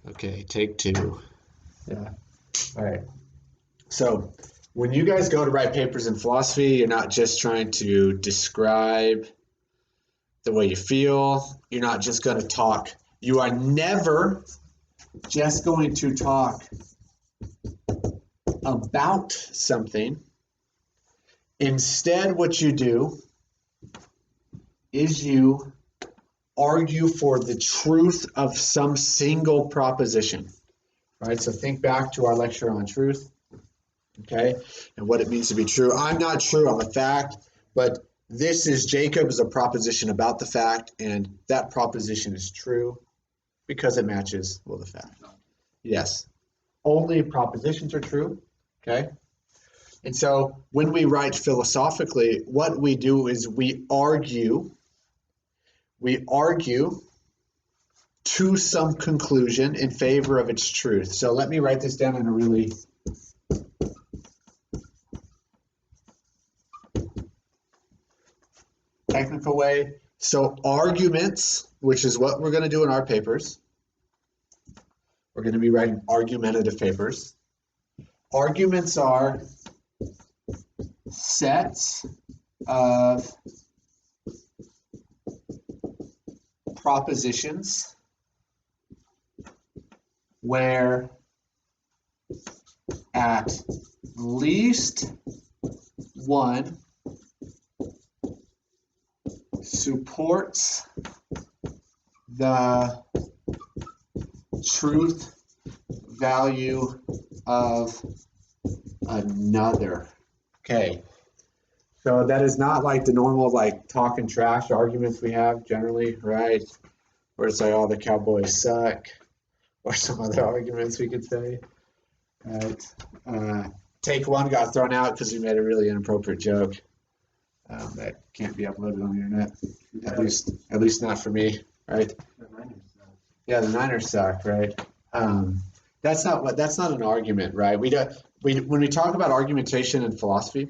Okay, take two. Yeah. All right. So when you guys go to write papers in philosophy, you're not just trying to describe the way you feel. You're not just going to talk. You are never just going to talk about something. Instead, what you do is you argue for the truth of some single proposition, right? So think back to our lecture on truth, okay, and what it means to be true. I'm not true, I'm a fact, but this is Jacob is a proposition about the fact, and that proposition is true because it matches, well, the fact. Yes, only propositions are true, okay? And so when we write philosophically, what we do is we argue to some conclusion in favor of its truth. So let me write this down in a really technical way. So arguments, which is what we're going to do in our papers. We're going to be writing argumentative papers. Arguments are sets of propositions where at least one supports the truth value of another. Okay, so that is not like the normal like talk and trash arguments we have generally, right? Where it's like, oh, the Cowboys suck, or some other arguments we could say, right? Take one got thrown out because we made a really inappropriate joke. That can't be uploaded on the internet, at least not for me, right? Yeah, the Niners suck, right? That's not an argument, right? When we talk about argumentation in philosophy,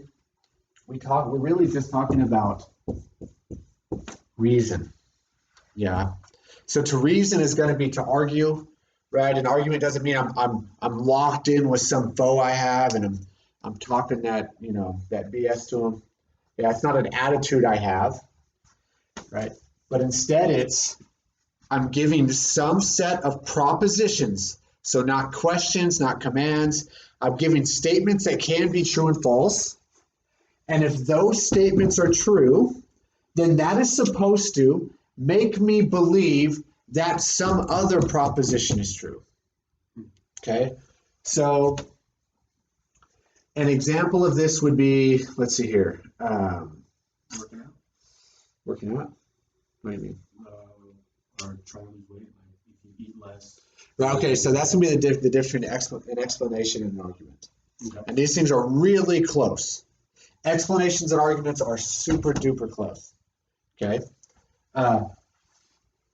we're really just talking about reason. Yeah. So to reason is going to be to argue, right? An argument doesn't mean I'm locked in with some foe I have and I'm talking that BS to him. Yeah, it's not an attitude I have, right? But instead it's I'm giving some set of propositions, so not questions, not commands. I'm giving statements that can be true and false. And if those statements are true, then that is supposed to make me believe that some other proposition is true. Okay? So an example of this would be, let's see here. Working out. Working out? What do you mean? Or trying to lose weight, like if you eat less. Right, okay, so that's going to be the different an explanation and an argument. Okay. And these things are really close. Explanations and arguments are super duper close. Okay?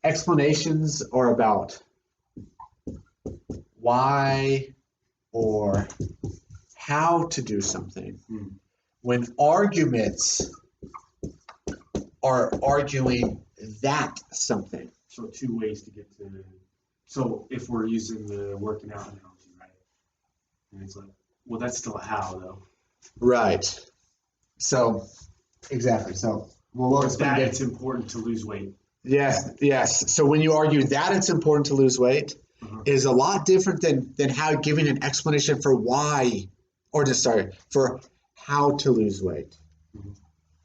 Explanations are about why or how to do something. When arguments are arguing that something. So two ways to get to. So if we're using the working out analogy, right? And it's like, well, that's still a how though. Right. So exactly. So we'll that it's important to lose weight. Yes. So when you argue that it's important to lose weight, is a lot different than how giving an explanation for why, for how to lose weight,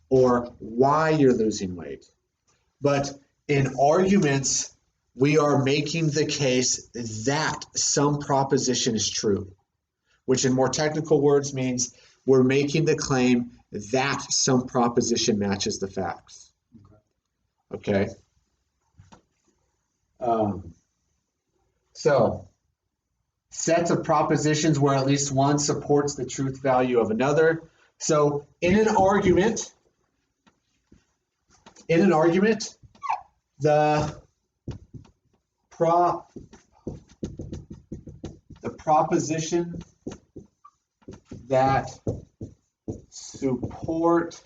or why you're losing weight. But in arguments, we are making the case that some proposition is true, which in more technical words means we're making the claim that some proposition matches the facts. Okay. So sets of propositions where at least one supports the truth value of another. So in an argument, the proposition that support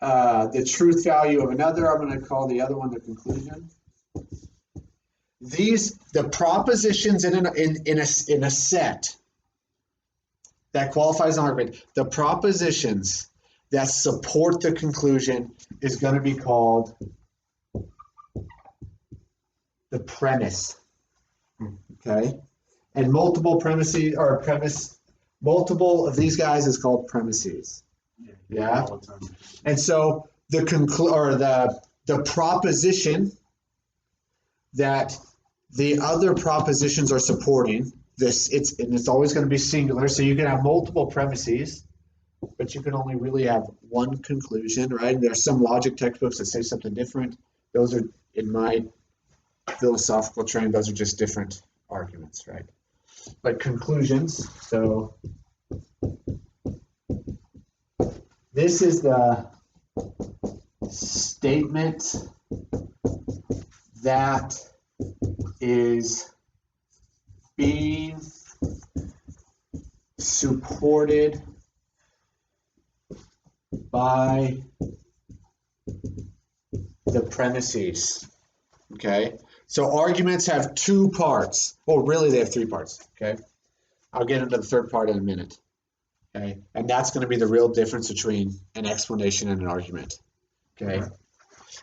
the truth value of another, I'm going to call the other one the conclusion. the propositions in a set that qualifies an argument, the propositions that support the conclusion is going to be called the premise. Okay? And multiple of these guys is called premises. Yeah? And so the proposition that the other propositions are supporting this, it's always going to be singular, so you can have multiple premises, but you can only really have one conclusion, right? There are some logic textbooks that say something different. Those are, in my philosophical training, those are just different arguments, right? But conclusions, so this is the statement that is being supported by the premises. Okay, so arguments have two parts. Well, really, they have three parts. Okay, I'll get into the third part in a minute. Okay, and that's going to be the real difference between an explanation and an argument. Okay,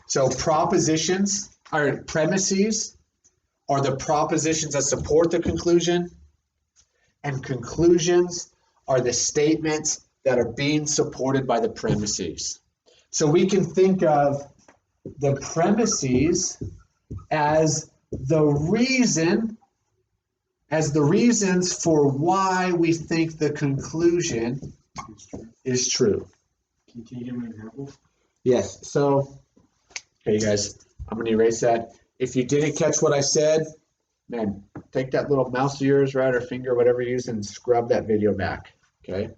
so propositions or premises are the propositions that support the conclusion, and conclusions are the statements that are being supported by the premises. So we can think of the premises as the reasons for why we think the conclusion is true. Can you give me an example? Yes. So, okay, guys, I'm going to erase that. If you didn't catch what I said, man, take that little mouse of yours, right, or finger, whatever you use, and scrub that video back. Okay.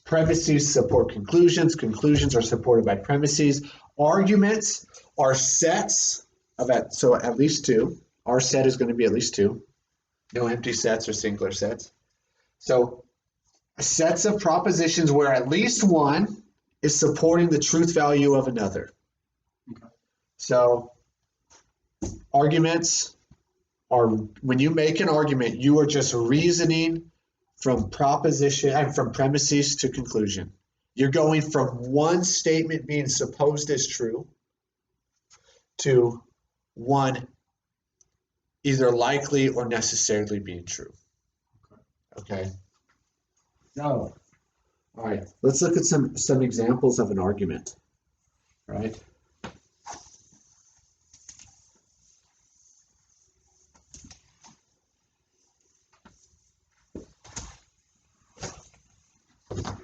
Premises support conclusions. Conclusions are supported by premises. Arguments are sets of at least two. Our set is going to be at least two. No empty sets or singular sets. So sets of propositions where at least one is supporting the truth value of another. Okay. So arguments are, when you make an argument, you are just reasoning from proposition and from premises to conclusion. You're going from one statement being supposed as true to one either likely or necessarily being true. Okay. So, all right, let's look at some examples of an argument. All right.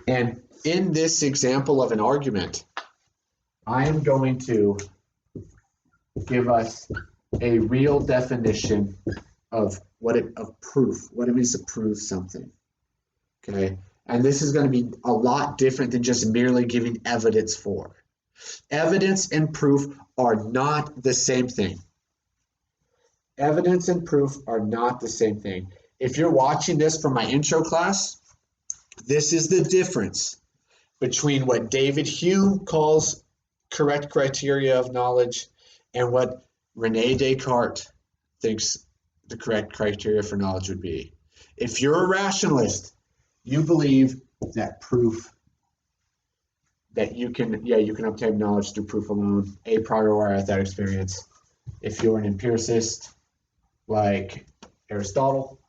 And in this example of an argument, I am going to give us a real definition of proof, what it means to prove something. Okay, and this is going to be a lot different than just merely giving evidence for. Evidence and proof are not the same thing. Evidence and proof are not the same thing. If you're watching this from my intro class, this is the difference between what David Hume calls correct criteria of knowledge and what René Descartes thinks the correct criteria for knowledge would be. If you're a rationalist, you believe that proof, that you can obtain knowledge through proof alone, a priori or without experience. If you're an empiricist, like Aristotle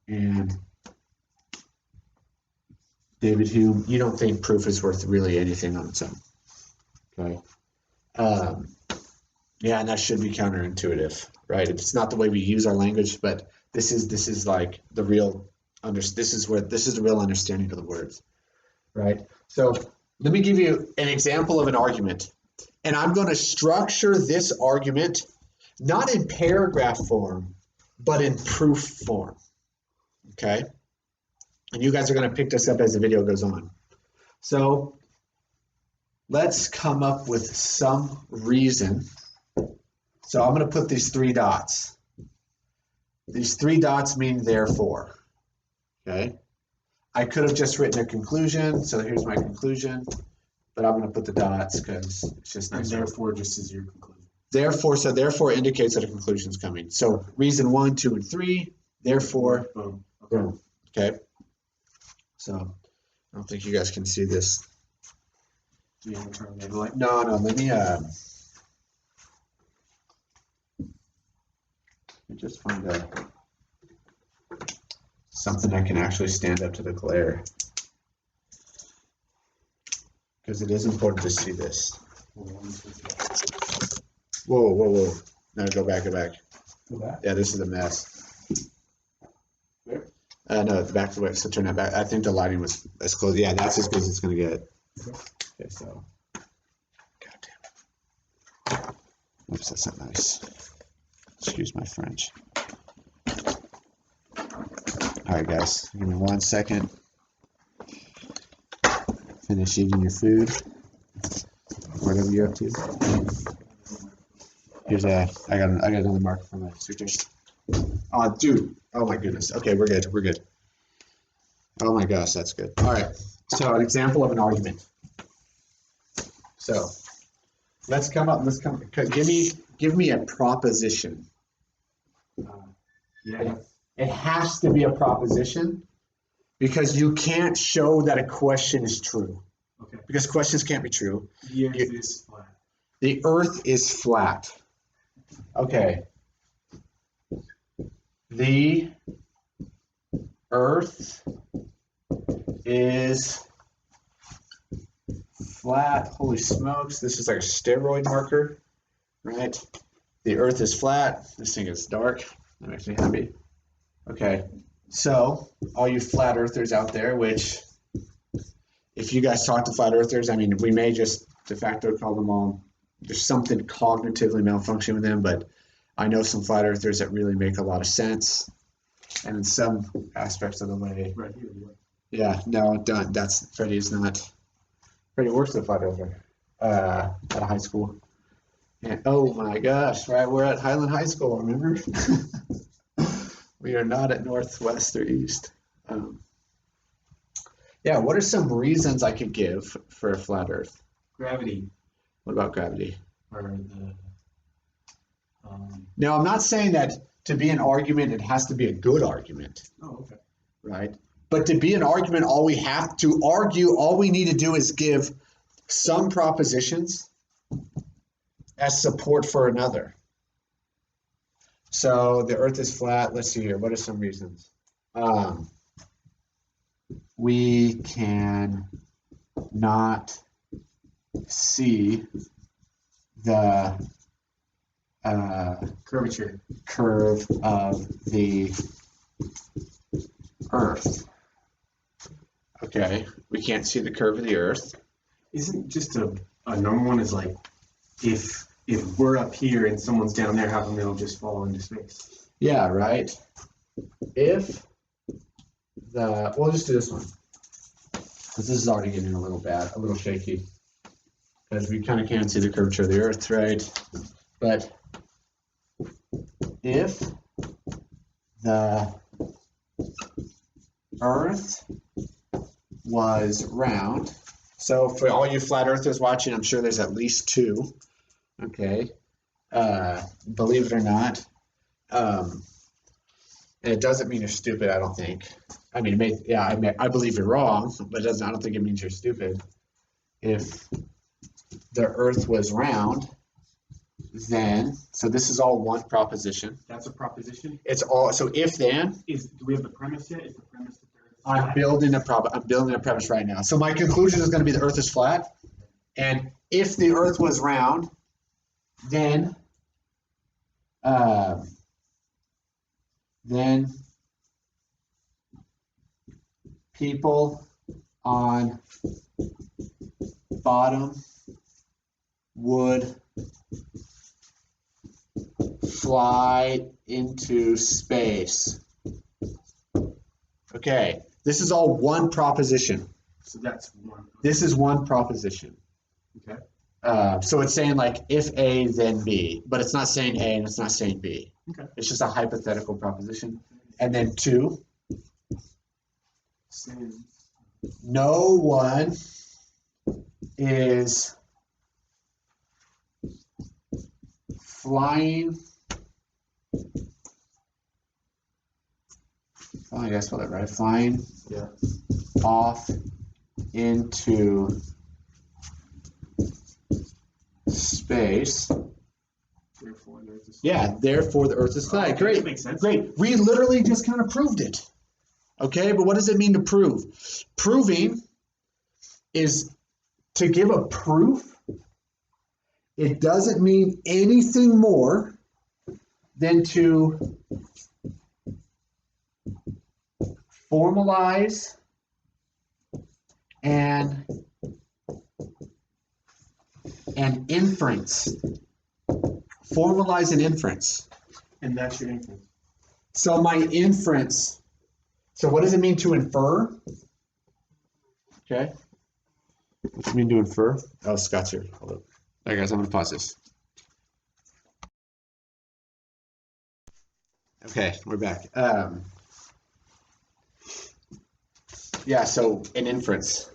and David Hume, you don't think proof is worth really anything on its own. Okay. Yeah, and that should be counterintuitive, right? It's not the way we use our language, but this is like the real this is the real understanding of the words, right? So let me give you an example of an argument, and I'm going to structure this argument not in paragraph form, but in proof form. Okay, and you guys are going to pick this up as the video goes on. So let's come up with some reason. So I'm going to put these three dots. These three dots mean therefore. Okay. I could have just written a conclusion. So here's my conclusion, but I'm going to put the dots because it's just And nice. therefore, just as your conclusion. Therefore indicates that a conclusion is coming. So reason 1, 2, and 3, therefore, Boom. Okay. boom. Okay. So I don't think you guys can see this. Do you want to turn the light? No, let me just find something that can actually stand up to the glare. Because it is important to see this. Whoa. No, go back. Go back? Yeah, this is a mess. Where? No, back the way. So turn that back. I think the lighting was as close. Yeah, that's as good as it's going to get. Okay, so. God damn it. Oops, that's not nice. Excuse my French. All right, guys. Give me 1 second. Finish eating your food. Whatever you're up to. Here's I got another marker for my suitcase. Oh, dude. Oh my goodness. Okay, we're good. Oh my gosh, that's good. All right. So an example of an argument. So give me a proposition. Yeah. It has to be a proposition because you can't show that a question is true. Okay. Because questions can't be true. The earth is flat. The earth is flat. Okay. The earth is flat. Holy smokes. This is like a steroid marker, right? The earth is flat. This thing is dark. That makes me happy. Okay. So, all you flat earthers out there, which if you guys talk to flat earthers, I mean, we may just de facto call them all, there's something cognitively malfunctioning with them, but I know some flat earthers that really make a lot of sense. And in some aspects of the way. Right here. Yeah, no, done. Freddie is not. Freddie works at a flat earther at a high school. And oh my gosh, right? We're at Highland High School, remember? We are not at Northwest or East. Yeah, what are some reasons I could give for a flat Earth? Gravity. What about gravity? Or the. Now, I'm not saying that to be an argument, it has to be a good argument. Oh, okay. Right? But to be an argument, all we need to do is give some propositions as support for another. So the earth is flat. Let's see here. What are some reasons? We can not see the Curvature. curve of the earth. Okay, we can't see the curve of the earth. Isn't just a normal one is like if we're up here and someone's down there, how come they'll just fall into space? Yeah, right. We'll just do this one. Because this is already getting a little bad, a little shaky. Because we kind of can't see the curvature of the earth, right? But if the earth was round, so for all you flat earthers watching, I'm sure there's at least two. Okay. Believe it or not. And it doesn't mean you're stupid, I don't think. I mean, I believe you're wrong, but I don't think it means you're stupid. If the earth was round, then, so this is all one proposition. That's a proposition? It's all, so if then. Do we have the premise yet? Is the premise that the earth is I'm building a premise right now. So my conclusion is going to be the earth is flat. And if the earth was round, then people on bottom would fly into space. Okay, this is all one proposition. So that's one. This is one proposition. Okay. So it's saying like if A, then B, but it's not saying A and it's not saying B. Okay. It's just a hypothetical proposition. And then 2, Same. no one is flying. Oh, I guess spell that right. Flying Yeah. off into space. Therefore, the earth is Yeah, therefore the earth is flat. Okay, Great. that makes sense. Great. We literally just kind of proved it. Okay, but what does it mean to prove? Proving is to give a proof. It doesn't mean anything more than to formalize and inference. Formalize an inference. And that's your inference. So my inference, so what does it mean to infer? Okay. What does it mean to infer? Oh, Scott's here. Hold up. All right, guys, I'm going to pause this. Okay, we're back. Yeah, so an inference.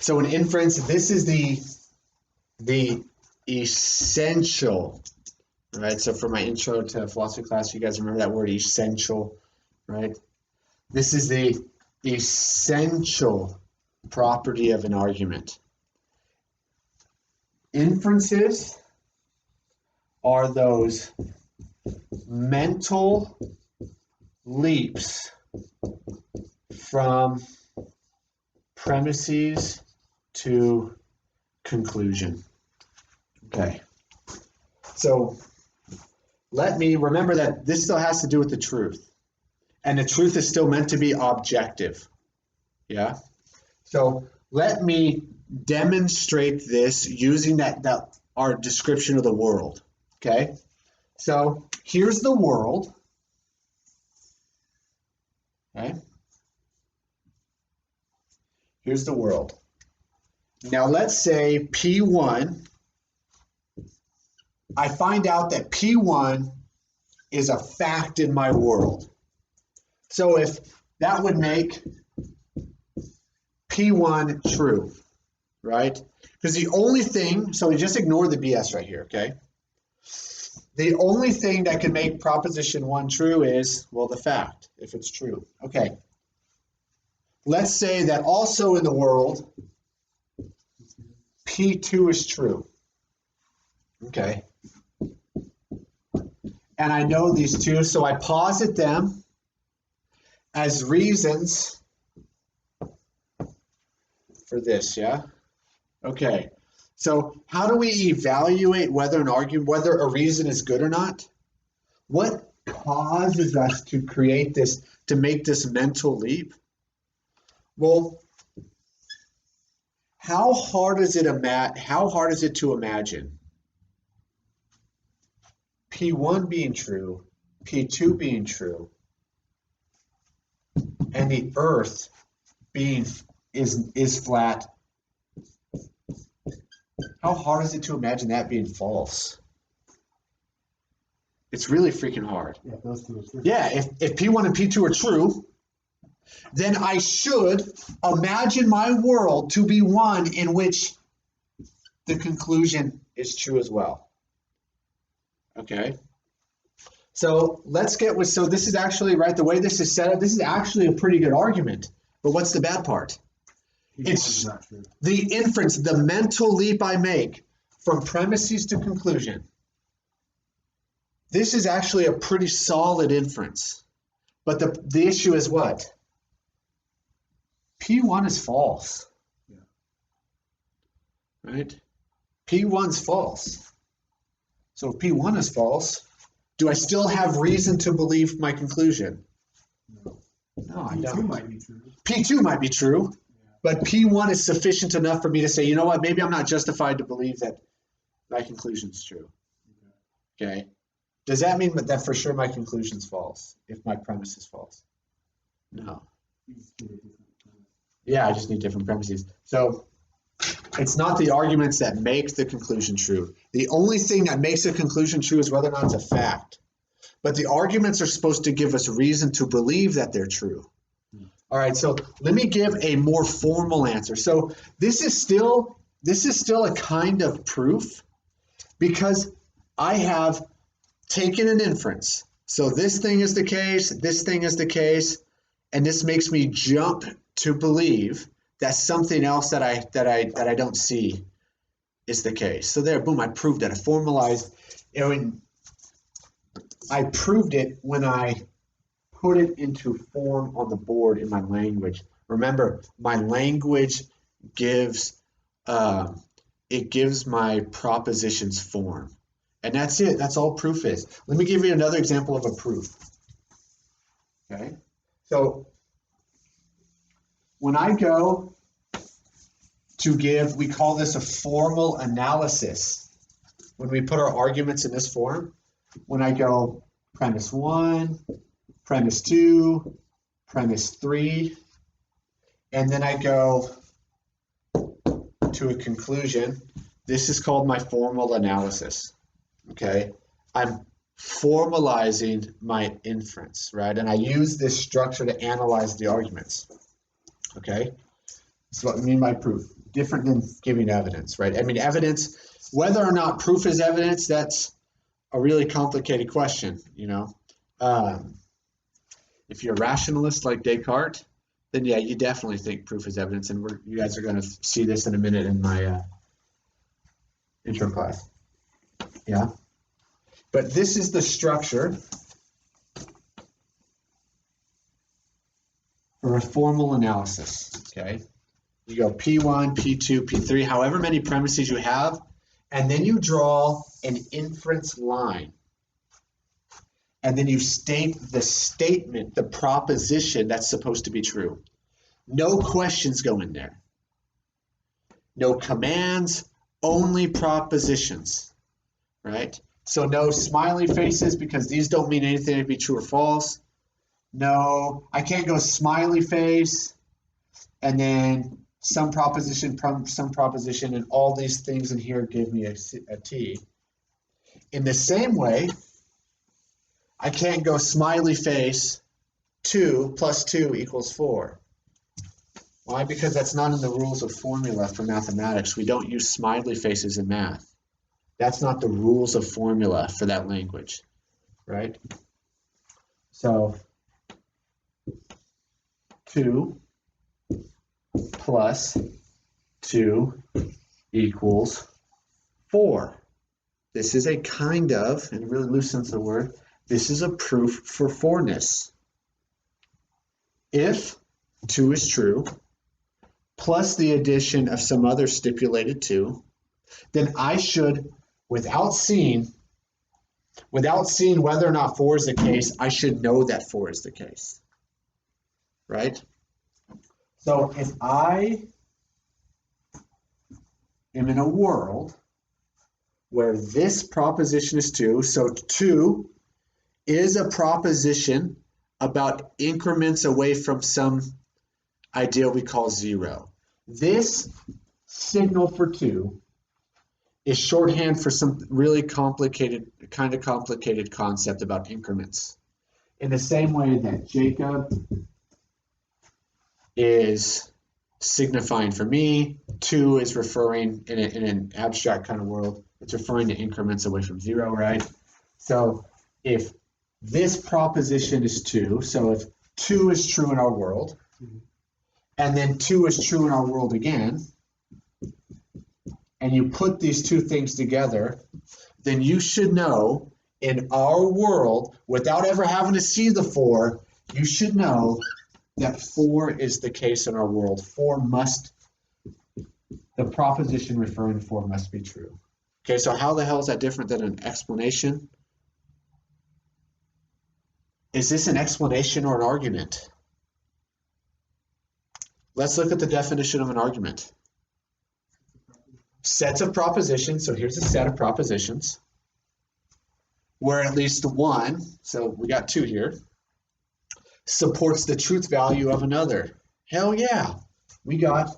So an inference, this is the essential, right? So for my intro to philosophy class, you guys remember that word essential, right? This is the essential property of an argument. Inferences are those mental leaps from premises to conclusion. Okay. So let me remember that this still has to do with the truth. And the truth is still meant to be objective. Yeah. So let me demonstrate this using that our description of the world. Okay. So here's the world. Okay. Here's the world. Now let's say P1, I find out that P1 is a fact in my world. So if that would make P1 true, right? Because the only thing, so we just ignore the BS right here, okay? The only thing that can make proposition 1 true is, well, the fact, if it's true. Okay. Let's say that also in the world, P2 is true. Okay. And I know these two, so I posit them as reasons for this, yeah? Okay. So how do we evaluate whether a reason is good or not? What causes us to create this, to make this mental leap? Well, how hard is it to imagine P1 being true, P2 being true, and the earth being is flat? How hard is it to imagine that being false? It's really freaking hard. Yeah, those two are true. Yeah, if P1 and P2 are true, then I should imagine my world to be one in which the conclusion is true as well. Okay. So let's get with, so this is actually, right, the way this is set up, this is actually a pretty good argument. But what's the bad part? It's not true. the inference, the mental leap I make from premises to conclusion. This is actually a pretty solid inference. But the issue is what? P1 is false. Yeah. Right? P1's false. So if P1 is false, do I still have reason to believe my conclusion? No. No, I P2 don't. might be true. P2 might be true, but P1 is sufficient enough for me to say, you know what, maybe I'm not justified to believe that my conclusion is true. Okay? Does that mean that for sure my conclusion is false, if my premise is false? No. You just get a different premise. Yeah, I just need different premises. So it's not the arguments that make the conclusion true. The only thing that makes a conclusion true is whether or not it's a fact. But the arguments are supposed to give us reason to believe that they're true. All right, so let me give a more formal answer. So this is still a kind of proof, because I have taken an inference. So this thing is the case, this thing is the case, and this makes me jump to believe that something else that I don't see is the case. So there, boom, I proved it. I formalized, I proved it when I put it into form on the board in my language. Remember, my language gives it gives my propositions form. And that's it. That's all proof is. Let me give you another example of a proof. Okay. So when I go to give, we call this a formal analysis. When we put our arguments in this form, when I go premise 1, premise 2, premise 3, and then I go to a conclusion, this is called my formal analysis. Okay, I'm formalizing my inference, right? And I use this structure to analyze the arguments. Okay, that's what I mean by proof. Different than giving evidence, right? I mean, evidence, whether or not proof is evidence, that's a really complicated question, you know. If you're a rationalist like Descartes, then yeah, you definitely think proof is evidence, and you guys are going to see this in a minute in my intro class. Yeah. But this is the structure for a formal analysis, okay? You go P1, P2, P3, however many premises you have, and then you draw an inference line. And then you state the statement, the proposition that's supposed to be true. No questions go in there. No commands, only propositions, right? So no smiley faces because these don't mean anything to be true or false. No, I can't go smiley face and then some proposition, and all these things in here give me a T. In the same way, I can't go smiley face 2 plus 2 equals 4. Why? Because that's not in the rules of formula for mathematics. We don't use smiley faces in math. That's not the rules of formula for that language, right? So 2 plus 2 equals 4. This is a kind of, in a really loose sense of the word, this is a proof for fourness. If 2 is true, plus the addition of some other stipulated 2, then I should, without seeing whether or not 4 is the case, I should know that 4 is the case, right? So if I am in a world where this proposition is 2, so 2 is a proposition about increments away from some ideal we call 0. This signal for 2 is shorthand for some really complicated concept about increments. In the same way that Jacob is signifying for me, 2 is referring in an abstract kind of world, it's referring to increments away from 0, right? So if this proposition is 2, so if 2 is true in our world, and then 2 is true in our world again, and you put these two things together, then you should know in our world, without ever having to see the 4, you should know that 4 is the case in our world. The proposition referring to 4 must be true. Okay, so how the hell is that different than an explanation? Is this an explanation or an argument? Let's look at the definition of an argument. Sets of propositions, so here's a set of propositions, where at least one, so we got 2 here, supports the truth value of another. Hell yeah, we got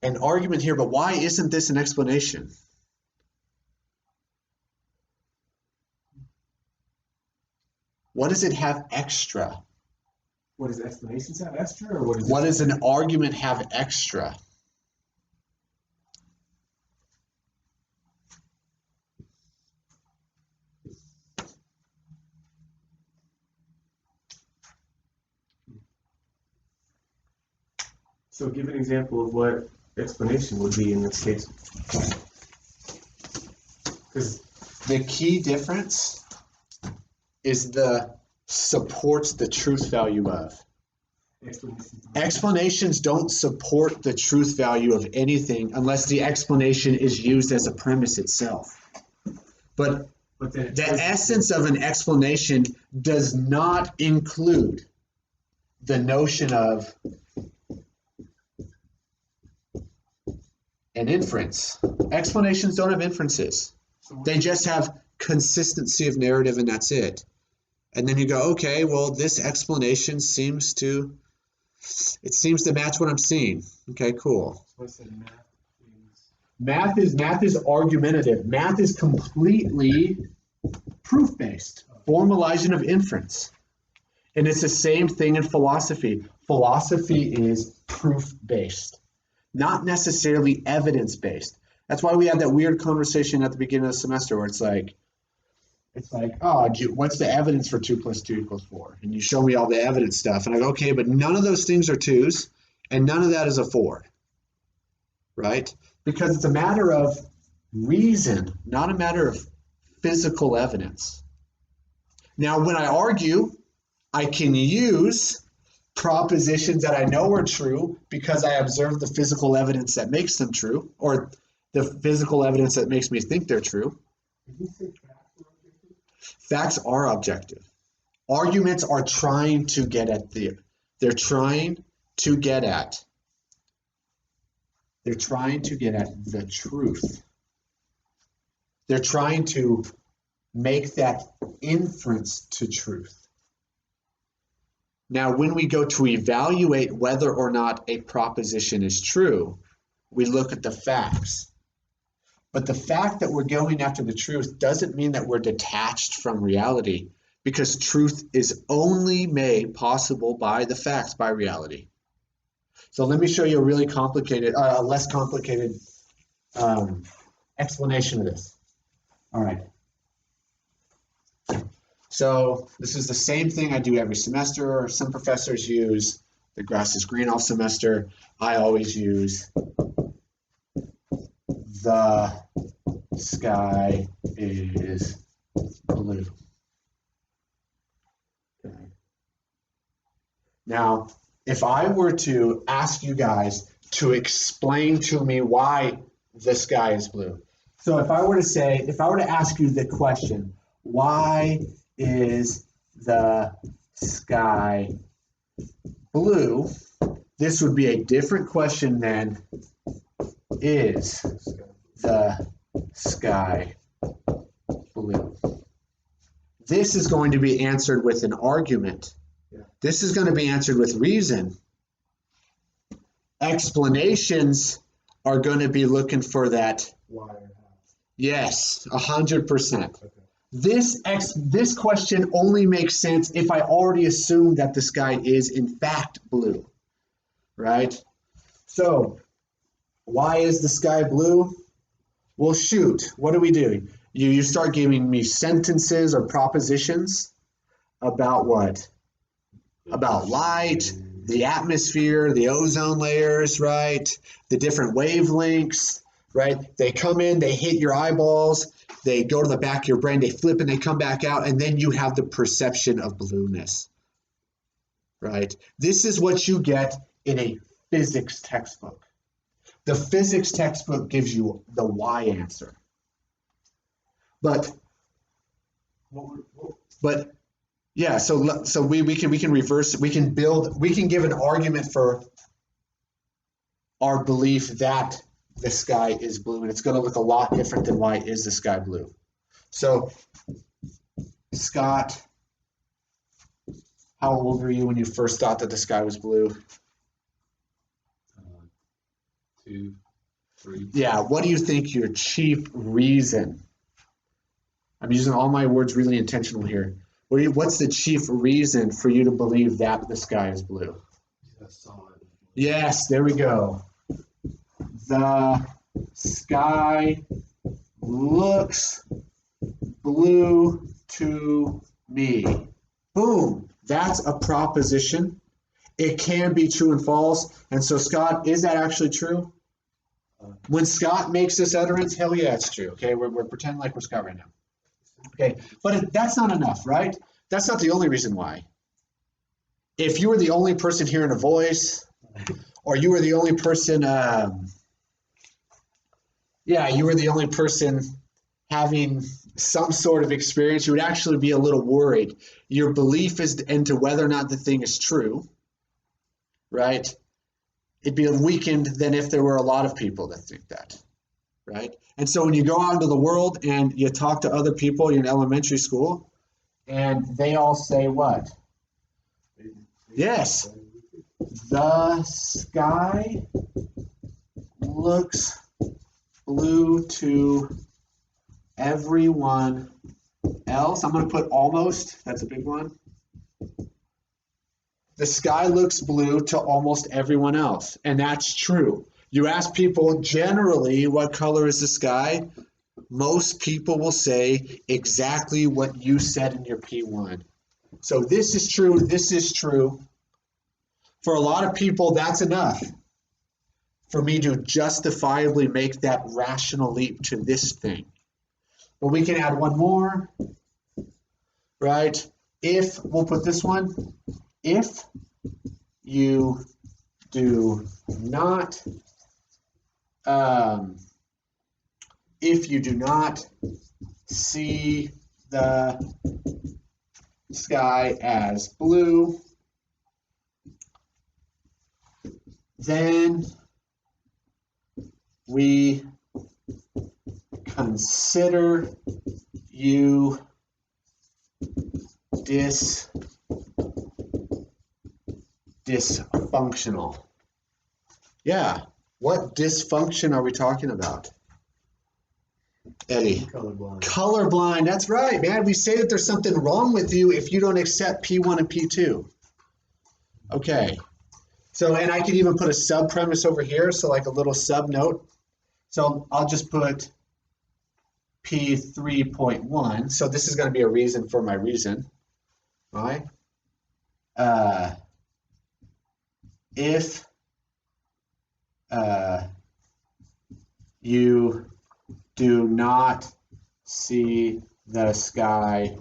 an argument here, but why isn't this an explanation? What does it have extra? What does explanations have extra, or what does an argument have extra? So give an example of what explanation would be in this case. Because The key difference is the supports the truth value of. Explanations don't support the truth value of anything unless the explanation is used as a premise itself. But the essence of an explanation does not include the notion of an inference. Explanations don't have inferences. They just have consistency of narrative, and that's it. And then you go, okay, well, this explanation seems to match what I'm seeing. Okay, cool. Math is argumentative. Math is completely proof-based, formalization of inference. And it's the same thing in philosophy. Philosophy is proof-based, not necessarily evidence-based. That's why we had that weird conversation at the beginning of the semester where it's like, oh, what's the evidence for 2 + 2 = 4? And you show me all the evidence stuff. And I go, okay, but none of those things are 2s, and none of that is a 4, right? Because it's a matter of reason, not a matter of physical evidence. Now, when I argue, I can use propositions that I know are true because I observe the physical evidence that makes them true, or the physical evidence that makes me think they're true. Facts are objective. Arguments are trying to get at the truth. They're trying to make that inference to truth. Now, when we go to evaluate whether or not a proposition is true, we look at the facts. But the fact that we're going after the truth doesn't mean that we're detached from reality, because truth is only made possible by the facts, by reality. So let me show you a really complicated, less complicated explanation of this. All right. So this is the same thing I do every semester. Some professors use the grass is green all semester. I always use the sky is blue. Okay. Now, if I were to ask you guys to explain to me why the sky is blue. So if I were to ask you the question, why is the sky blue? This would be a different question than is the sky blue? This is going to be answered with an argument. This is going to be answered with reason. Explanations are going to be looking for that. why or how? Yes, 100%. Okay. This question only makes sense if I already assume that the sky is in fact blue, right? So, why is the sky blue? Well, shoot, what are we doing? You start giving me sentences or propositions about what? About light, the atmosphere, the ozone layers, right? The different wavelengths, right? They come in, they hit your eyeballs, they go to the back of your brain, they flip and they come back out, and then you have the perception of blueness, right? This is what you get in a physics textbook. The physics textbook gives you the why answer. But yeah, so we can reverse, we can give an argument for our belief that the sky is blue, and it's going to look a lot different than why is the sky blue. So, Scott, how old were you when you first thought that the sky was blue? 2, 3. Yeah, what do you think your chief reason? I'm using all my words really intentional here. What's the chief reason for you to believe that the sky is blue? Yes, there we go. The sky looks blue to me. Boom. That's a proposition. It can be true and false. And so, Scott, is that actually true? When Scott makes this utterance, hell yeah, it's true. Okay, we're pretending like we're Scott right now. Okay, but that's not enough, right? That's not the only reason why. If you were the only person hearing a voice, or you were the only person, you were the only person having some sort of experience, you would actually be a little worried. Your belief is into whether or not the thing is true, right? It'd be weakened than if there were a lot of people that think that, right? And so when you go out into the world and you talk to other people in elementary school, and they all say what? Yes, the sky looks blue to everyone else. I'm going to put almost. That's a big one. The sky looks blue to almost everyone else, and that's true. You ask people generally what color is the sky, most people will say exactly what you said in your P1. So this is true, this is true. For a lot of people, that's enough for me to justifiably make that rational leap to this thing. But we can add one more, right? If, we'll put this one, if you do not see the sky as blue, then we consider you dysfunctional. Yeah, what dysfunction are we talking about? Eddie. Colorblind. Colorblind, that's right, man. We say that there's something wrong with you if you don't accept P1 and P2. Okay. So, and I could even put a sub premise over here, so like a little sub note. So I'll just put P3.1. So this is going to be a reason for my reason. All right. If you do not see the sky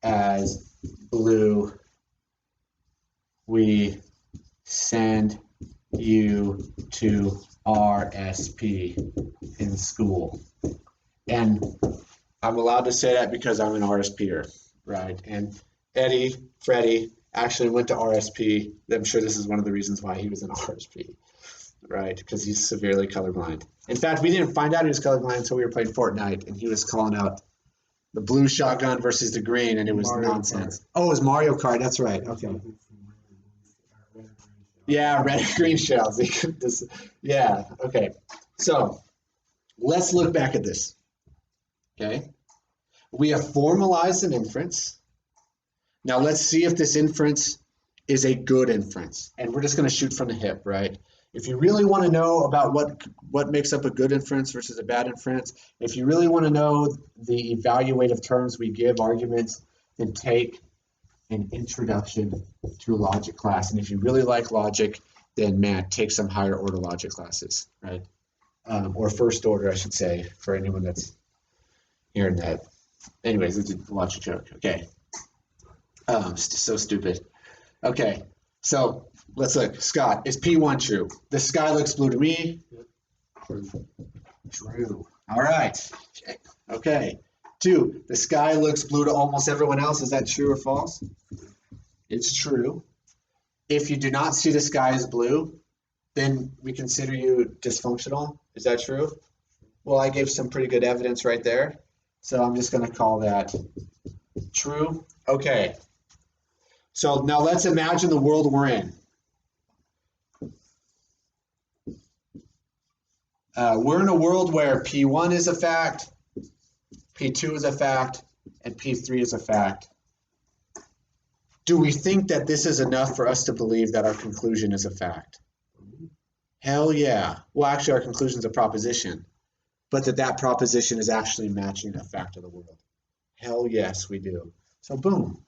as blue, we send you to RSP in school. And I'm allowed to say that because I'm an RSPer, right? And Eddie, Freddie, actually went to RSP. I'm sure this is one of the reasons why he was in RSP, right? Because he's severely colorblind. In fact, we didn't find out he was colorblind until we were playing Fortnite, and he was calling out the blue shotgun versus the green, and it was Mario nonsense. Kart. Oh, it was Mario Kart. That's right. Okay. Yeah, red and green shells. Yeah, okay. So let's look back at this. Okay. We have formalized an inference. Now let's see if this inference is a good inference. And we're just going to shoot from the hip, right? If you really want to know about what makes up a good inference versus a bad inference, if you really want to know the evaluative terms we give arguments, then take an introduction to logic class. And if you really like logic, then man, take some higher order logic classes, right? Or first order, I should say, for anyone that's hearing that. Anyways, it's a logic joke. Okay. So stupid. Okay, so let's look. Scott, is P1 true? The sky looks blue to me. True. All right. Okay. 2, the sky looks blue to almost everyone else. Is that true or false? It's true. If you do not see the sky as blue, then we consider you dysfunctional. Is that true? Well, I gave some pretty good evidence right there. So I'm just going to call that true. Okay. So now let's imagine the world we're in. We're in a world where P1 is a fact, P2 is a fact, and P3 is a fact. Do we think that this is enough for us to believe that our conclusion is a fact? Hell yeah. Well, actually, our conclusion is a proposition, but that proposition is actually matching a fact of the world. Hell yes, we do. So boom.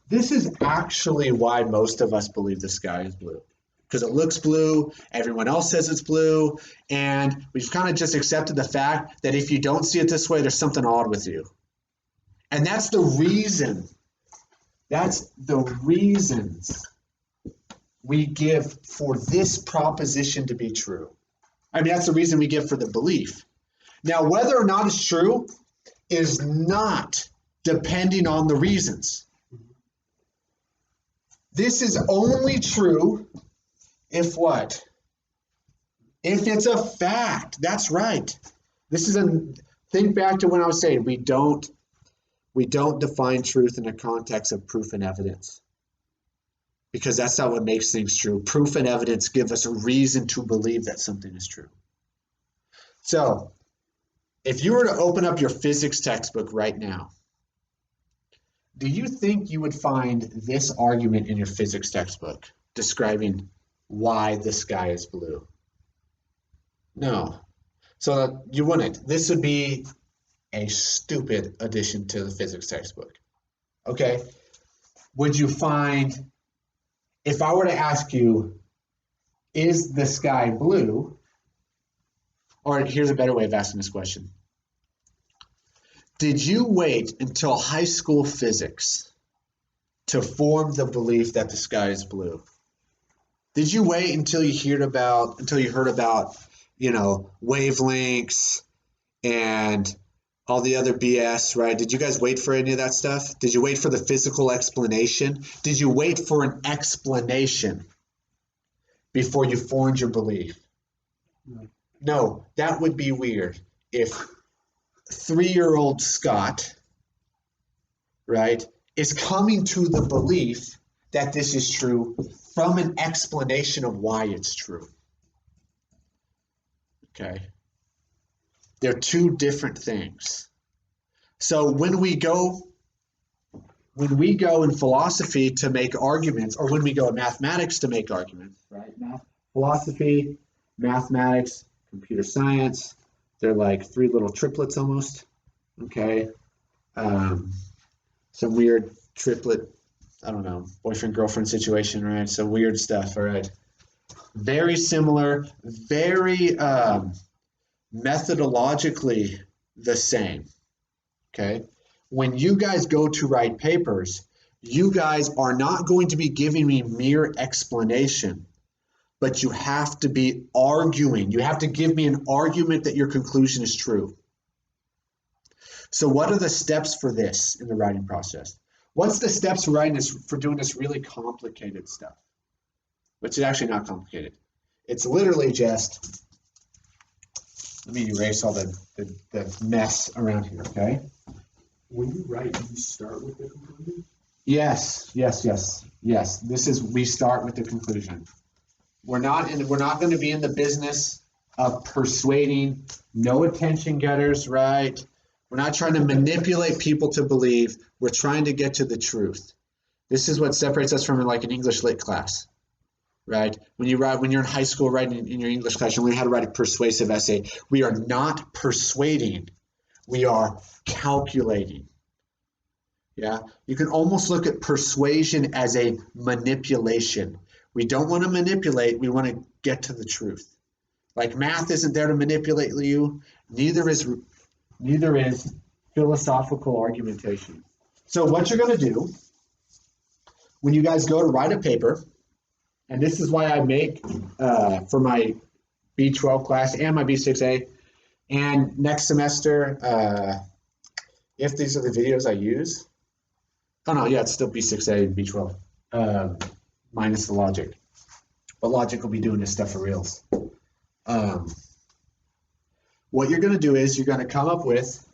This is actually why most of us believe the sky is blue. Because it looks blue, everyone else says it's blue, and we've kind of just accepted the fact that if you don't see it this way, there's something odd with you. And that's the reason, that's the reasons we give for this proposition to be true. I mean, that's the reason we give for the belief. Now, whether or not it's true is not depending on the reasons. This is only true if what? If it's a fact. That's right. This is think back to when I was saying we don't define truth in the context of proof and evidence. Because that's not what makes things true. Proof and evidence give us a reason to believe that something is true. So, if you were to open up your physics textbook right now, do you think you would find this argument in your physics textbook describing why the sky is blue? No. So you wouldn't. This would be a stupid addition to the physics textbook. Okay? Would you find, if I were to ask you, is the sky blue? Or here's a better way of asking this question. Did you wait until high school physics to form the belief that the sky is blue? Did you wait until you heard about, wavelengths and all the other BS, right? Did you guys wait for any of that stuff? Did you wait for the physical explanation? Did you wait for an explanation before you formed your belief? No, that would be weird if 3-year-old Scott, right, is coming to the belief that this is true from an explanation of why it's true. Okay? They're two different things. So when we go in philosophy to make arguments, or when we go in mathematics to make arguments, right? Philosophy, mathematics, computer science, they're like three little triplets almost. Okay. Some weird triplet, I don't know, boyfriend, girlfriend situation, right? So weird stuff, all right. Very similar, very methodologically the same. Okay. When you guys go to write papers, you guys are not going to be giving me mere explanation, but you have to be arguing. You have to give me an argument that your conclusion is true. So what are the steps for this in the writing process? What's the steps for writing this, for doing this really complicated stuff? Which is actually not complicated. It's literally just, let me erase all the mess around here, okay? When you write, do you start with the conclusion? Yes. We start with the conclusion. We're not going to be in the business of persuading, no attention getters, right? We're not trying to manipulate people to believe. We're trying to get to the truth. This is what separates us from like an English lit class, right? When you're in high school writing in your English class, you learn how to write a persuasive essay. We are not persuading. We are calculating. Yeah, you can almost look at persuasion as a manipulation. We don't want to manipulate, we want to get to the truth. Like math isn't there to manipulate you, neither is philosophical argumentation. So what you're going to do when you guys go to write a paper, and this is why I make for my B12 class and my B6A, and next semester, if these are the videos I use, oh no, yeah, it's still B6A and B12, minus the logic. But logic will be doing this stuff for reals. What you're going to do is you're going to come up with,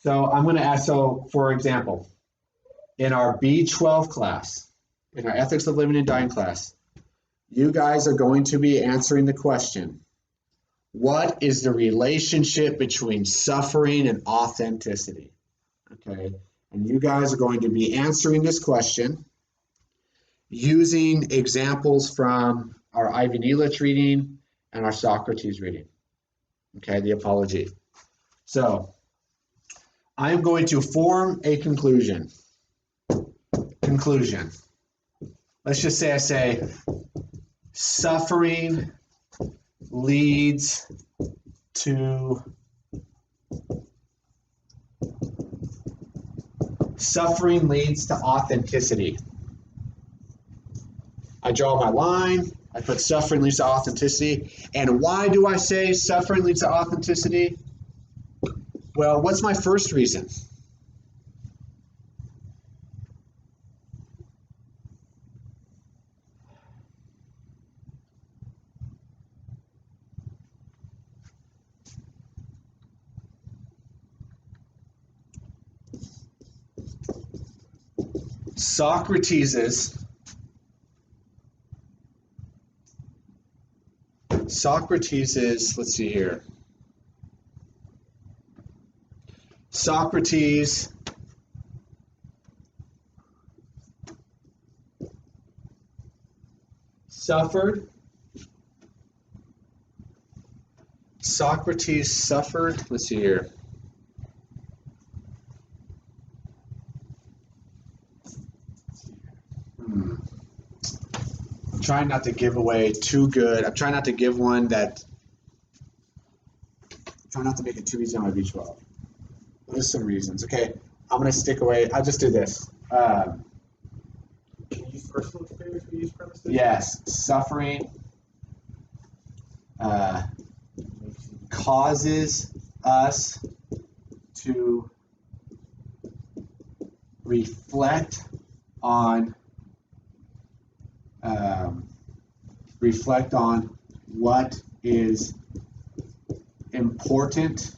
so I'm going to ask, so for example, in our B12 class, in our Ethics of Living and Dying class, you guys are going to be answering the question, what is the relationship between suffering and authenticity? Okay. And you guys are going to be answering this question using examples from our Ivy Neelitz reading and our Socrates reading. Okay, the Apology. So I'm going to form a conclusion. conclusion. Let's just say I say suffering leads to authenticity. I draw my line, I put suffering leads to authenticity. And why do I say suffering leads to authenticity? Well, what's my first reason? Socrates, let's see here. Socrates suffered. Let's see here. I'm trying not to give away too good. I'm trying not to give one that. I'm trying not to make it too easy on my B12. What are some reasons? Okay, I'm gonna stick away. I'll just do this. Can you use personal experience or use premises? Yes, suffering causes us to reflect on what is important.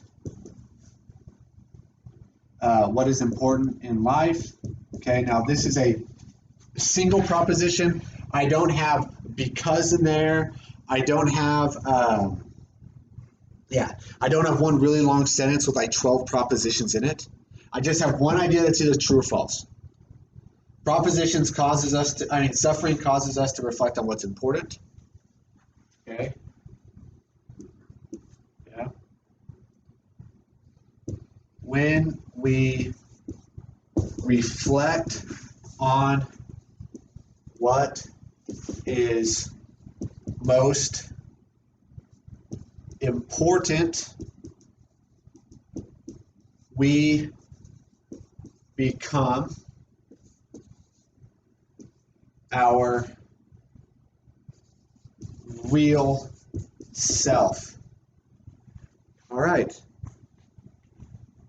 What is important in life. Okay, now this is a single proposition. I don't have because in there. I don't have I don't have one really long sentence with like 12 propositions in it. I just have one idea that's either true or false. Suffering causes us to reflect on what's important. Okay. Yeah. When we reflect on what is most important, we become our real self. All right.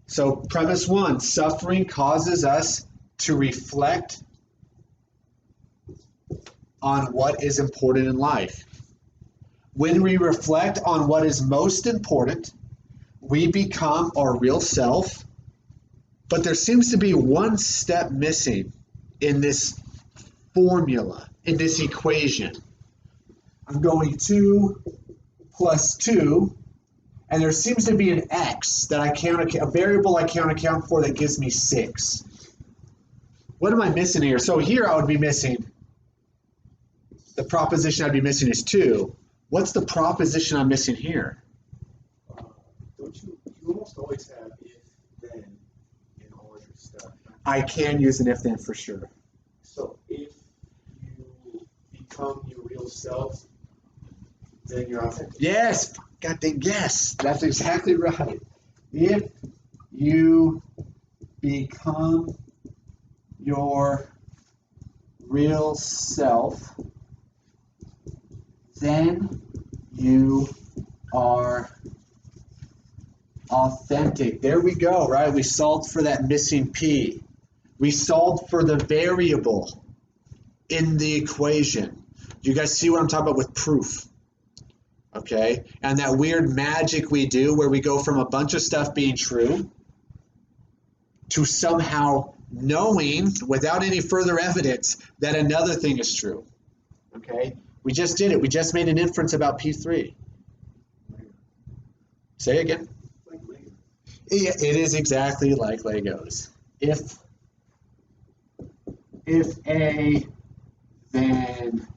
So premise one, suffering causes us to reflect on what is important in life. When we reflect on what is most important, we become our real self. But there seems to be one step missing in this formula, in this equation. I'm going 2 plus 2, and there seems to be an x that a variable I can't account for that gives me 6. What am I missing here? So here I would be missing, the proposition I'd be missing is 2. What's the proposition I'm missing here? Don't you almost always have if, then in all of your stuff. I can use an if then for sure. So if you become your real self, then you're authentic. Yes, God dang, yes, that's exactly right. If you become your real self, then you are authentic. There we go, right? We solved for that missing P. We solved for the variable in the equation. You guys see what I'm talking about with proof? Okay? And that weird magic we do where we go from a bunch of stuff being true to somehow knowing without any further evidence that another thing is true. Okay? We just did it. We just made an inference about P3. Say it again. Like Lego. It is exactly like Legos. If A, then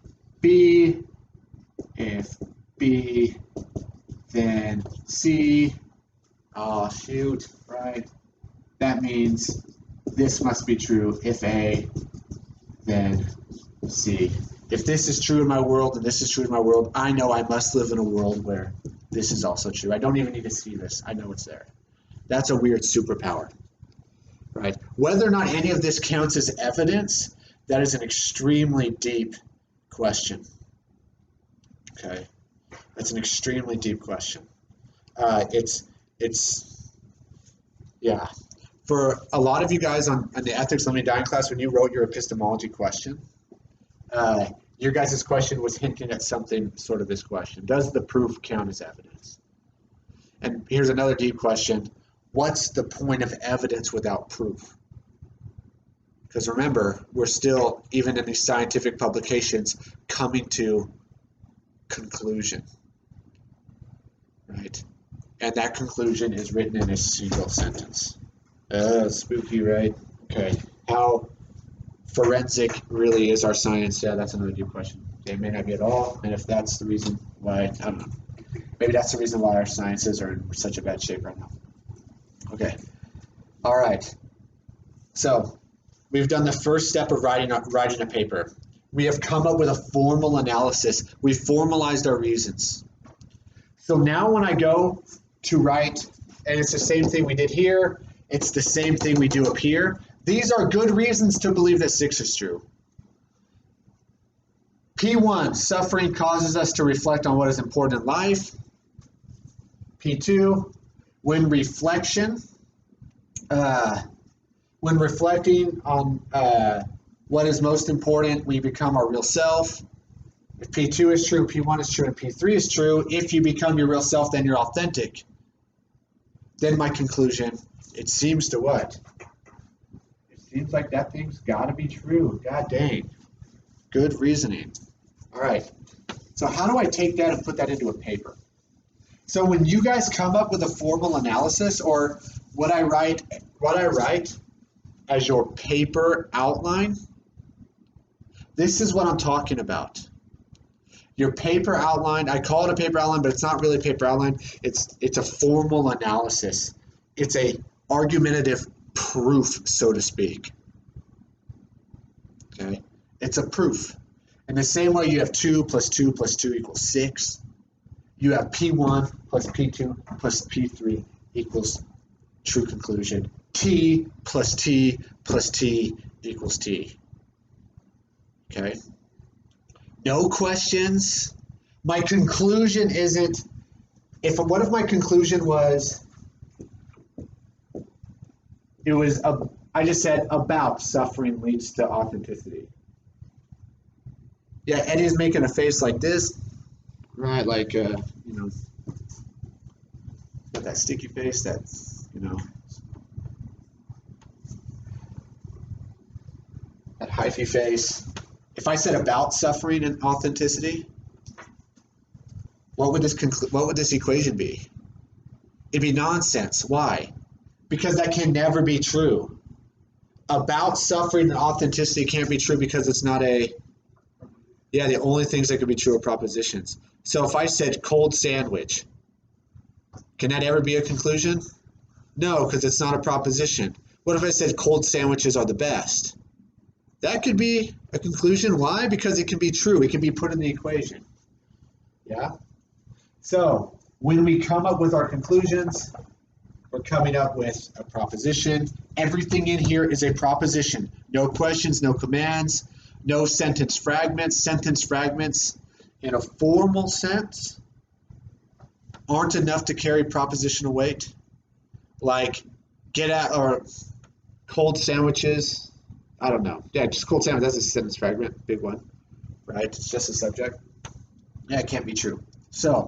B. If B, then C. Oh, shoot, right? That means this must be true if A, then C. If this is true in my world and this is true in my world, I know I must live in a world where this is also true. I don't even need to see this. I know it's there. That's a weird superpower, right? Whether or not any of this counts as evidence, that is an extremely deep question. Okay, that's an extremely deep question. It's yeah. For a lot of you guys on the ethics limiting dying class, when you wrote your epistemology question, your guys' question was hinting at something sort of this question. Does the proof count as evidence? And here's another deep question. What's the point of evidence without proof? Because remember, we're still, even in these scientific publications, coming to conclusion, right? And that conclusion is written in a single sentence. Spooky, right? Okay. How forensic really is our science? Yeah, that's another deep question. It may not be at all, and if that's the reason why, I don't know. Maybe that's the reason why our sciences are in such a bad shape right now. Okay. All right. So we've done the first step of writing a paper. We have come up with a formal analysis. We've formalized our reasons. So now when I go to write, and it's the same thing we did here, it's the same thing we do up here. These are good reasons to believe that 6 is true. P1, suffering causes us to reflect on what is important in life. P2, when reflecting on what is most important, we become our real self. If P2 is true, P1 is true, and P3 is true, if you become your real self, then you're authentic. Then my conclusion, it seems to what? It seems like that thing's got to be true. God dang. Good reasoning. All right. So how do I take that and put that into a paper? So when you guys come up with a formal analysis, or what I write as your paper outline, this is what I'm talking about. Your paper outline, I call it a paper outline, but it's not really a paper outline. It's a formal analysis. It's a argumentative proof, so to speak. Okay? It's a proof. In the same way you have 2 plus 2 plus 2 equals 6, you have P1 plus P2 plus P3 equals true conclusion. T plus T plus T equals T. Okay? No questions. My conclusion isn't, what if my conclusion was, I just said about suffering leads to authenticity. Yeah, Eddie's making a face like this, right? Like, got that sticky face, that hyphy face. If I said about suffering and authenticity, what would this equation be? It'd be nonsense. Why? Because that can never be true. About suffering and authenticity can't be true because it's not the only things that could be true are propositions. So if I said cold sandwich, can that ever be a conclusion? No, because it's not a proposition. What if I said cold sandwiches are the best? That could be a conclusion. Why? Because it can be true. It can be put in the equation. Yeah? So when we come up with our conclusions, we're coming up with a proposition. Everything in here is a proposition. No questions, no commands, no sentence fragments. Sentence fragments in a formal sense aren't enough to carry propositional weight. Like get out or cold sandwiches. I don't know. Yeah, just cold sandwich. That's a sentence fragment, big one, right? It's just a subject. Yeah, it can't be true. So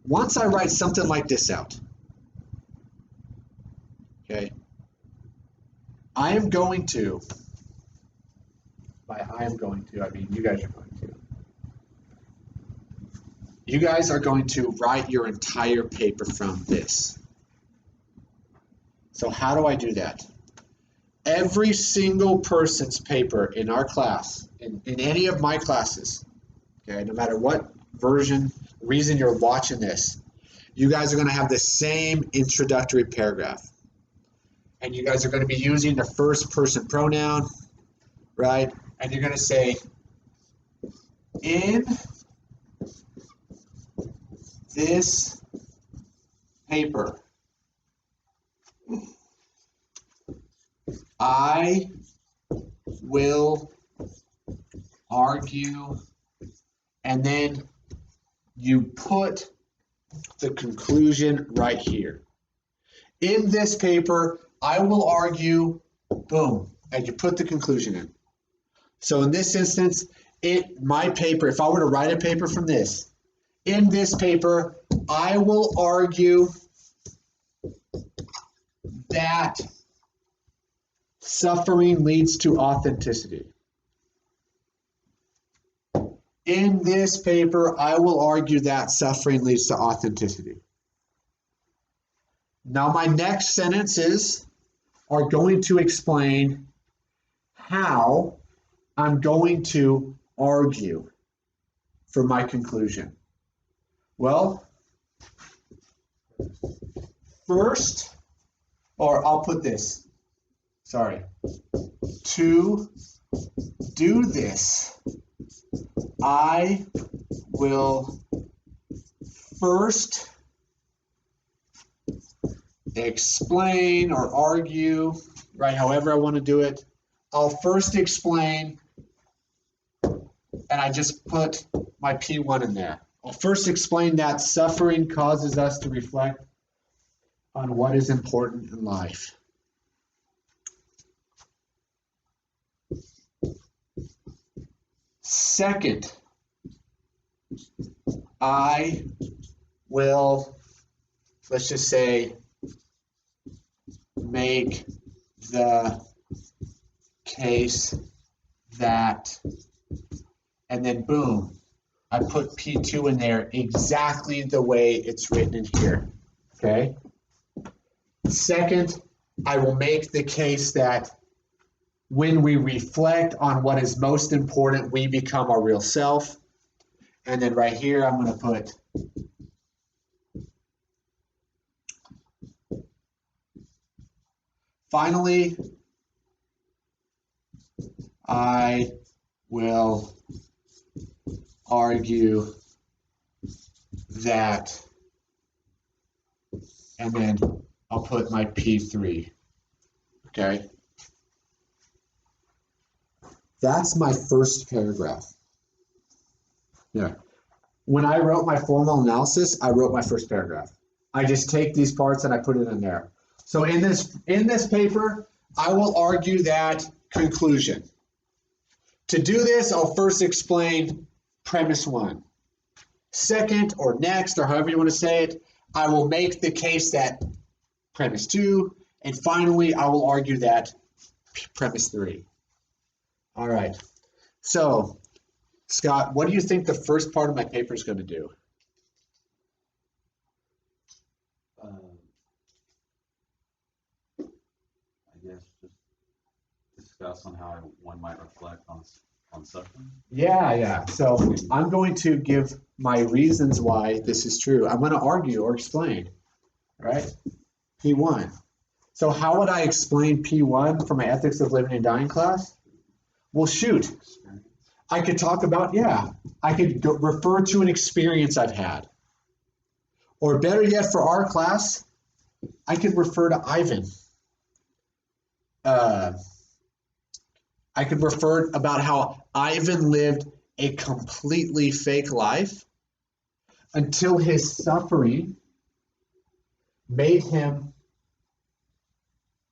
once I write something like this out, okay, I am going to, by I am going to, I mean you guys are going to. You guys are going to write your entire paper from this. So how do I do that? Every single person's paper in our class, in any of my classes, okay, no matter what reason you're watching this, you guys are going to have the same introductory paragraph. And you guys are going to be using the first person pronoun, right? and you're going to say, in this paper, I will argue, and then you put the conclusion right here. In this paper, I will argue, boom, and you put the conclusion in. So in this instance, my paper, if I were to write a paper from this, in this paper, I will argue that suffering leads to authenticity. In this paper, I will argue that suffering leads to authenticity. Now, my next sentences are going to explain how I'm going to argue for my conclusion. Well, first, or I'll put this, sorry, to do this, I will first explain or argue, right, however I want to do it. I'll first explain, and I just put my P1 in there. I'll first explain that suffering causes us to reflect on what is important in life. Second, I will, let's just say, make the case that, and then boom, I put P2 in there exactly the way it's written in here, okay? Second, I will make the case that when we reflect on what is most important, we become our real self. And then right here, I'm going to put finally, I will argue that, and then I'll put my P3, okay? That's my first paragraph. Yeah. When I wrote my formal analysis, I wrote my first paragraph. I just take these parts and I put it in there. So in this paper, I will argue that conclusion. To do this, I'll first explain premise one. Second, or next, or however you want to say it, I will make the case that premise two, and finally, I will argue that premise three. All right. So, Scott, what do you think the first part of my paper is going to do? I guess just discuss on how one might reflect on suffering. Yeah. So I'm going to give my reasons why this is true. I'm going to argue or explain, right? P1. So how would I explain P1 for my ethics of living and dying class? Well, shoot. I could talk about, I could refer to an experience I've had. Or better yet, for our class, I could refer to Ivan. I could refer about how Ivan lived a completely fake life until his suffering made him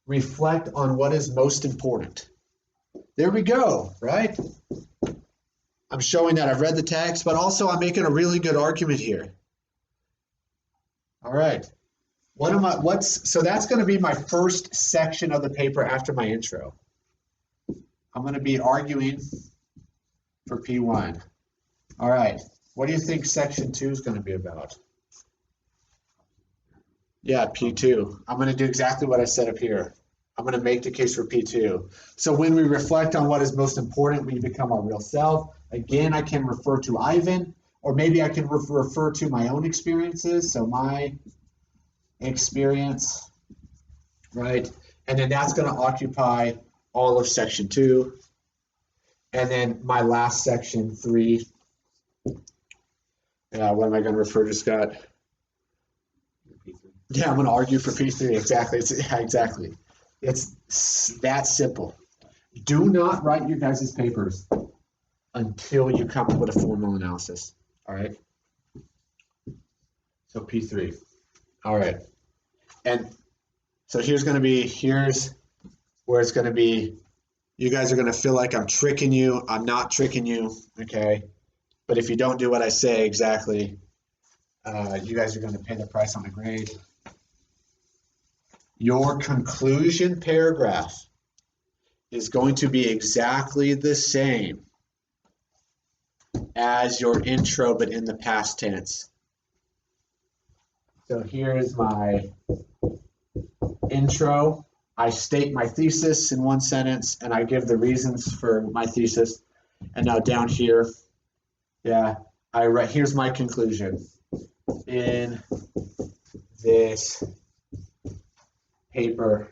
reflect on what is most important. There we go, right? I'm showing that I've read the text, but also I'm making a really good argument here. All right. So that's going to be my first section of the paper after my intro. I'm going to be arguing for P1. All right. What do you think section 2 is going to be about? Yeah, P2. I'm going to do exactly what I said up here. I'm going to make the case for P2. So when we reflect on what is most important, we become our real self. Again, I can refer to Ivan, or maybe I can refer to my own experiences. So my experience, right? And then that's going to occupy all of section 2. And then my last section, 3. What am I going to refer to, Scott? Yeah, I'm going to argue for P3. Exactly. Exactly. It's that simple. Do not write your guys' papers until you come up with a formal analysis. All right. So P3. All right. And so here's where it's going to be. You guys are going to feel like I'm tricking you. I'm not tricking you. Okay. But if you don't do what I say exactly, you guys are going to pay the price on the grade. Your conclusion paragraph is going to be exactly the same as your intro, but in the past tense. So here's my intro. I state my thesis in one sentence, and I give the reasons for my thesis. And now down here, I write, here's my conclusion. In this paper,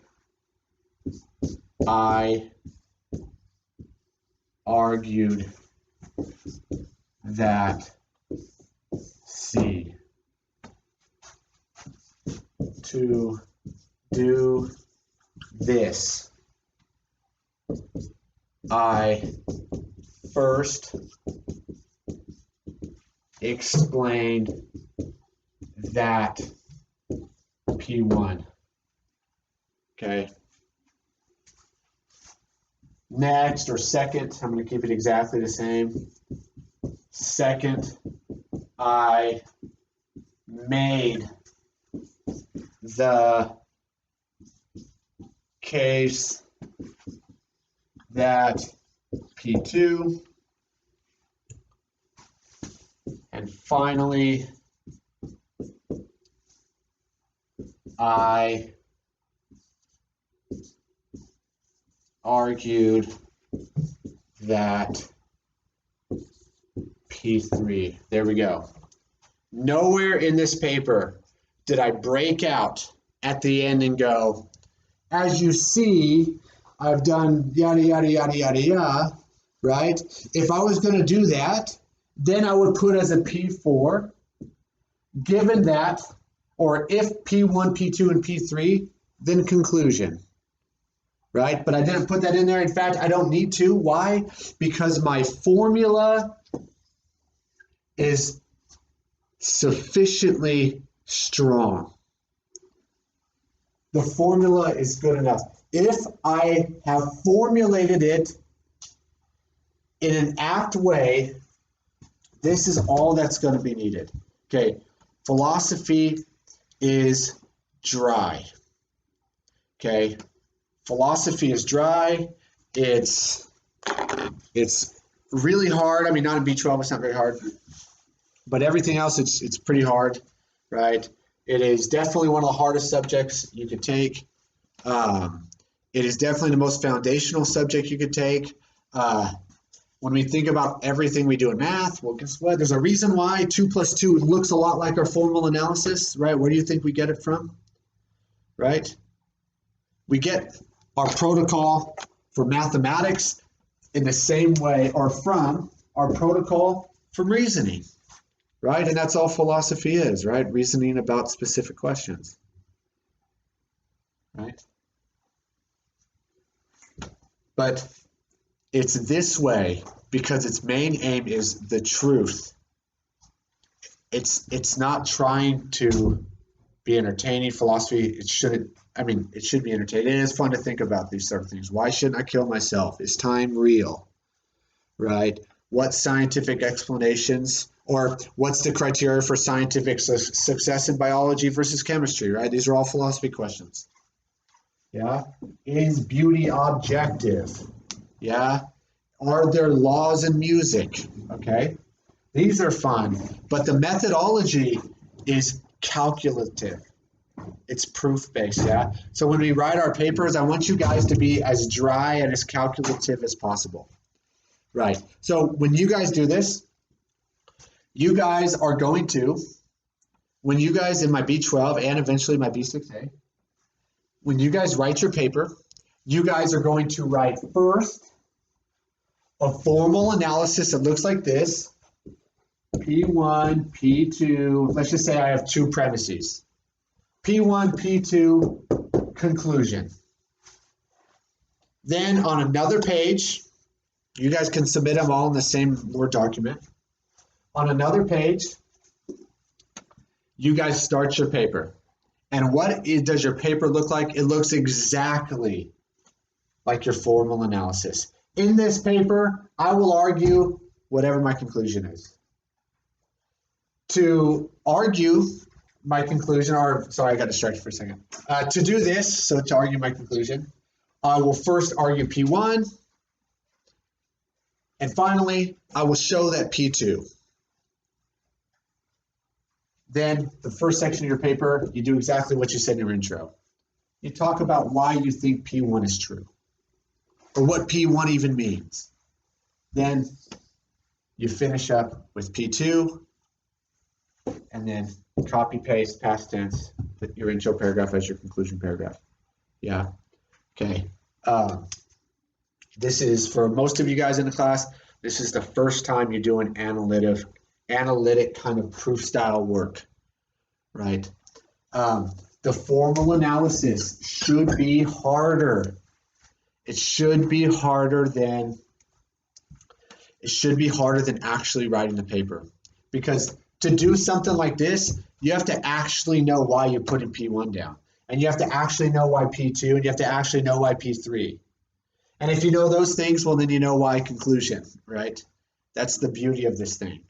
I argued that C. To do this, I first explained that P1. Okay. Next, or second, I'm going to keep it exactly the same. Second, I made the case that P2. And finally, I argued that P3. There we go. Nowhere in this paper did I break out at the end and go, as you see, I've done yada, yada, yada, yada, yada, right? If I was going to do that, then I would put as a P4, given that, or if P1, P2, and P3, then conclusion, right? But I didn't put that in there. In fact, I don't need to. Why? Because my formula is sufficiently strong. The formula is good enough. If I have formulated it in an apt way, this is all that's going to be needed. Okay, philosophy is dry. Okay, philosophy is dry. It's really hard. I mean, not in B12, it's not very hard. But everything else, it's pretty hard, right? It is definitely one of the hardest subjects you could take. It is definitely the most foundational subject you could take. When we think about everything we do in math, well, guess what? There's a reason why 2 plus 2 looks a lot like our formal analysis, right? Where do you think we get it from, right? We get our protocol for mathematics in the same way, or from our protocol from reasoning, right? And that's all philosophy is, right? Reasoning about specific questions, right? But it's this way because its main aim is the truth. It's not trying to be entertaining. Philosophy, it should be entertaining. It is fun to think about these sort of things. Why shouldn't I kill myself? Is time real? Right? What scientific explanations, or what's the criteria for scientific success in biology versus chemistry, right? These are all philosophy questions. Yeah. Is beauty objective? Yeah. Are there laws in music? Okay. These are fun, but the methodology is calculative. It's proof-based, yeah? So when we write our papers, I want you guys to be as dry and as calculative as possible. Right. So when you guys do this, you guys are going to, when you guys in my B12 and eventually my B6A, when you guys write your paper, you guys are going to write first A formal analysis that looks like this, P1, P2, let's just say I have two premises. P1, P2, conclusion. Then on another page, you guys can submit them all in the same Word document. On another page, you guys start your paper. And does your paper look like? It looks exactly like your formal analysis. In this paper, I will argue whatever my conclusion is. To argue my conclusion, or sorry, I got distracted for a second. To do this, so to argue my conclusion, I will first argue P1, and finally, I will show that P2. Then the first section of your paper, you do exactly what you said in your intro. You talk about why you think P1 is true, or what P1 even means. Then you finish up with P2, and then copy paste past tense your intro paragraph as your conclusion paragraph. Yeah. Okay. This is for most of you guys in the class. This is the first time you're doing analytic kind of proof style work, right? The formal analysis should be harder. It should be harder than actually writing the paper, because to do something like this, you have to actually know why you're putting P1 down, and you have to actually know why P2, and you have to actually know why P3. And if you know those things, well, then you know why conclusion, right? That's the beauty of this thing.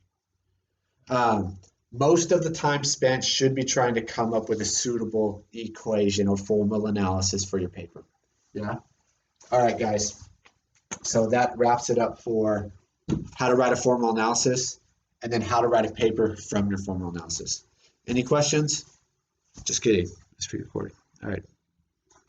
Most of the time spent should be trying to come up with a suitable equation or formal analysis for your paper. Yeah. All right, guys. So that wraps it up for how to write a formal analysis, and then how to write a paper from your formal analysis. Any questions? Just kidding. It's pre-recorded. All right.